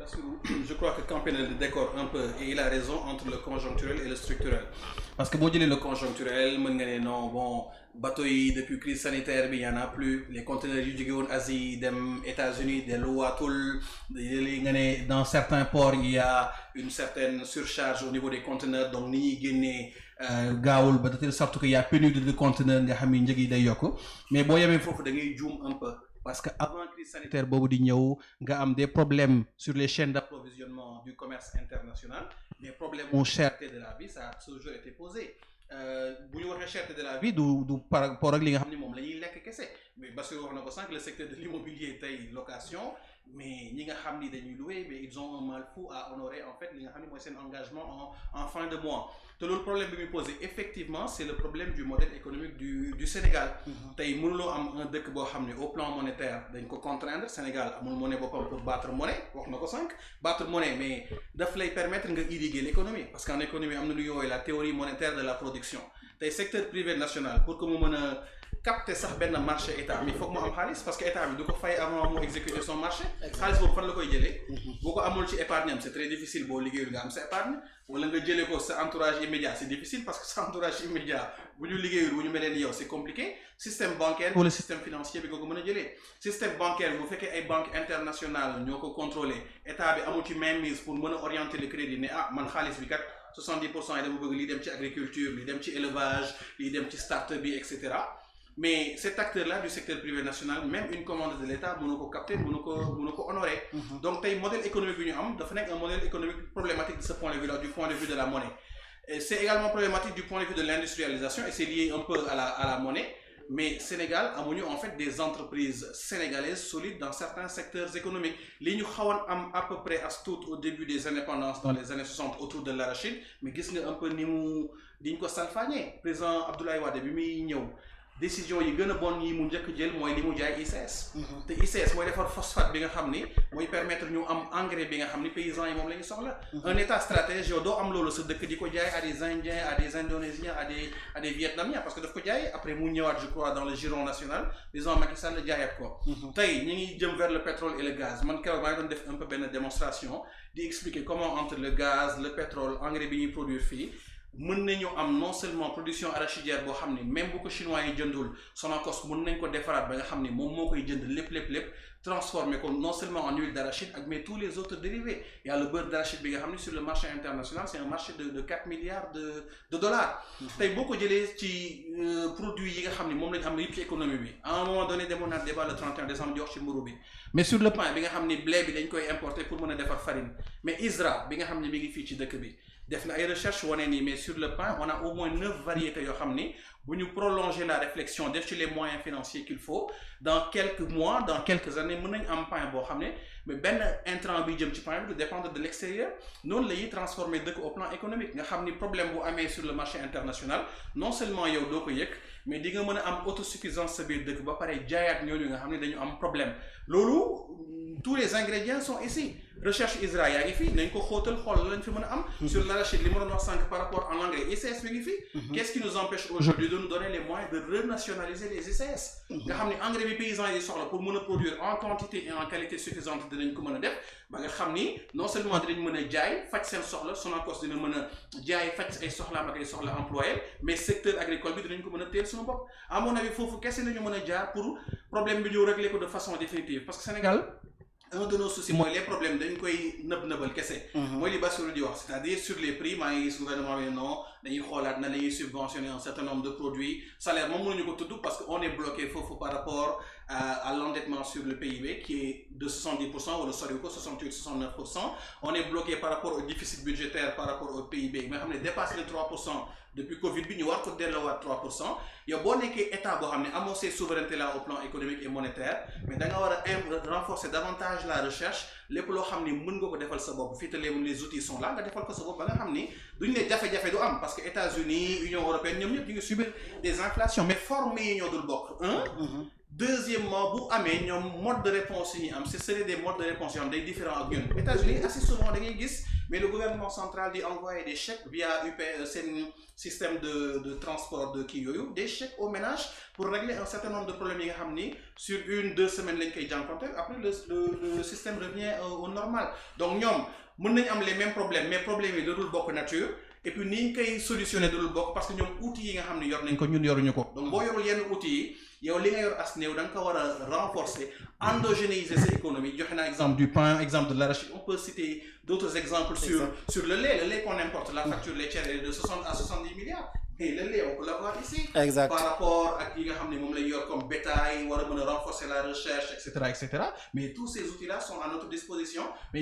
Bassirou, je crois que Campbell le décore un peu et il a raison entre le conjoncturel et le structurel. Parce que boo jëlee le conjoncturel mën nga ne non bon bateau yi depuis crise sanitaire bi y en a plus les conteneurs yu jóge woon Asie dem États-Unis delluwaatul li nga ne dans certains ports il y a une certaine surcharge au niveau des conteneurs donc ni ñuy génnee gaawul ba de telle sorte que y a pénurie de conteneurs nga xam ni njëg yi day yokk mais boo yemee foofu da ngay juum un peu. Parce que avant crise sanitaire boobu di ñëw nga am des problèmes sur les chaînes d'approvisionnement du commerce international des problèmes de cherté de la vie ça a toujours été posé bu ñu waxee cherté de la vie du par rapport ak li nga xam ne moom la ñuy lekk kese mais Bassirou wax na ko sànq le secteur de l'immobilier tey location mais ñi nga xam ni dañuy louer mais ils ont un mal fou à honorer en fait li nga xam ne mooy seen engagement en fin de mois te loolu problème bi muy posé effectivement c'est le problème du modèle économique du Sénégal tey mënuloo am un dëkk boo xam ne au plan monétaire dañ ko contraindre Sénégal amul monnaie boppam pour battre monnaie wax na ko sànq battre monnaie mais daf lay permettre nga irriguer l'économie parce qu'en économie am na lu yooyu la théorie monétaire de la production tey secteur privé national pour que mu mën a capter sax benn marché état mi foog mu am xaalis parce que état bi du ko fay avant mu exécuter son marché xaalis boobu fan la koy jëlee boo ko amul ci épargne am c'est très difficile boo liggéeyul nga am sa épargne wala nga jëlee ko sa entourage immédiat c'est difficile parce que sa entourage immédiat bu ñu liggéeyul bu ñu mel ni yow c'est compliqué système bancaire wala système financier bi nga ko mën a jëlee système bancaire bu fekkee ay banques internationales ñoo ko contrôler état bi amul ci mainmise pour mën a orienter le crédit ne ah man xaalis bi kat 70% yi dama bëgg li dem ci agriculture li dem ci élevage li dem ci start-up bi et cetera mais cet acteur-là du secteur privé national même une commande de l'État mënu ko capter mënu ko honorer donc tey modèle économique bi ñu am dafa nekk un modèle économique problématique de ce point de vue là du point de vue de la monnaie et c'est également problématique du point de vue de l'industrialisation et c'est lié un peu à la monnaie mais Sénégal amuñu en fait des entreprises sénégalaises solides dans certains secteurs économiques li ñu xawoon am à peu près as tuut au début des indépendances dans les années 60 autour de l'arachide mais gis nga un peu ni mu diñ ko salfaañee président Abdoulaye Wade bi muy ñëw décision yi gën a bon yi mu njëkk jël mooy li mu jaay ICS te ICS mooy defar phosphate bi nga xam ni mooy permettre ñu am engrais bi nga xam ni paysans yi moom la ñu soxla un état stratège yow doo am loolu sa dëkk di ko jaay à des Indiens à des Indonésiens à des Vietnamiens parce que daf ko jaay après mu ñëwaat je crois dans le giron national président Macky Sall la jaayaat ko tey ñi ngi jëm vers le pétrole et le gaz man keroog maa ngi doon def un peu benn démonstration di expliquer comment entre le gaz le pétrole engrais bi ñuy produire fii mën nañu am non seulement production arachidière boo xam ni même bu ko chinois yi jëndul Sonacos mën nañ ko defaraat ba nga xam ni moom moo koy jënd lépp transformer ko non seulement en huile d'arachide ak mais tous les autres dérivés il y a le beurre d'arachide bi nga xam ni sur le marché international c'est un marché de 4 milliards de dollars tey boo ko jëlee ci produits yi nga xam ni moom lañu am yëpp ci économie bi à un moment donné demoon naa débat le 31 décembre di wax ci mburu bi mais sur le pain bi nga xam ni blé bi dañ koy importer pour mën a defar farine mais ISRA bi nga xam ni mi ngi fii ci dëkk bi def na ay recherche wane nii mais sur le pain on a au moins 9 variétés yoo xam ni bu ñu prolonger la réflexion def ci les moyens financiers qu'il faut dans quelques mois dans quelques années mën nañ am pain boo xam ne mais benn intrant bi jëm ci pain bi du dépendre de l'extérieur noonu la ñuy transformer dëkk au plan économique nga xam ni problème bu amee sur le marché international non seulement yow doo ko yëg mais di nga mën a am autosuffisance sa biir dëkk ba pare jaayaat ñooñu nga xam ne dañu am problème loolu tous les ingrédients sont ici recherche ISRA yaa ngi fi nañ ko xóotal xool lañ fi mën a am sur l'arachide li ma doon wax sànq par rapport en engrais ICS mi ngi fi qu'est-ce qui nous empêche aujourd'hui de nous donner les moyens de renationaliser les ICS nga xam ne engrais bi paysans yi soxla pour mën a produire en quantité et en qualité suffisante dinañ ko mën a def ba nga xam ni non seulement dinañ mën a jaay faj seen soxla Sonacos dina mën a jaay faj ay soxlaam ak ay soxla employés mais secteur agricole bi dinañ ko mën a teel suñu bopp à mon avis foofu kese nañu mën a jaar pour problème bi ñu régler ko de façon définitive parce que Sénégal un de nos soucis mooy les problèmes dañ koy nëbal kese mooy li Bassirou di wax c'est-à-dire sur les prix maa ngi gis gouvernement bi non dañuy xoolaat na la ñuy subventionner un certain nombre de produits salaire moom mënuñu ko tudd parce que on est bloqué foofu par rapport à l'endettement sur le PIB qui est de 70% wala sori ko 68-69% on est bloqué par rapport au déficit budgétaire par rapport au PIB nga xam ne dépasse les 3% depuis Covid bi ñu war ko delloowaat 3% yow boo nekkee état boo xam ne amoo ces souverainetés là au plan économique et monétaire mais da nga war a renforcer davantage la recherche lépp loo xam ni mën nga ko defal sa bopp fii te les outils sont là nga defal ko sa bopp ba nga xam ni duñ ne jafe-jafe du am parce que États-Unis Union européenne ñoom ñëpp ñu ngi subir des inflations mais formes yi ñoo dul bokk deuxièmement bu amee ñoom mode de réponse yi ñu am ce serait des modes de réponse yoo xam day différent ak ñun États-Unis assez souvent da ngay gis mais le gouvernement central di envoyer des chèques via seen système de transport de kii yooyu des chèques aux ménages pour régler un certain nombre de problèmes yi nga xam ni sur 1-2 semaines lañ koy jànkoonte après le système revient au normal donc ñoom mën nañu am les mêmes problèmes mais problèmes yi dadul bokk nature et puis ni ñu koy solutionner dadul bokk parce que ñoom outils yi nga xam ne yor nañ ko ñun yoruñu ko donc boo yorul yenn outils yi yow li nga yor as néew da nga ko war a renforcer endogénéiser sa économie joxe naa exemple du pain exemple de l'arachide on peut citer d'autres exemples sur le lait qu'on importe la facture laitière est de 60 à 70 milliards mais le lait on peut l'avoir ici exact par rapport ak yi nga xam ne moom lañ yor comme bétail war a mën a renforcer la recherche etc mais tous ces outils là sont à notre disposition mais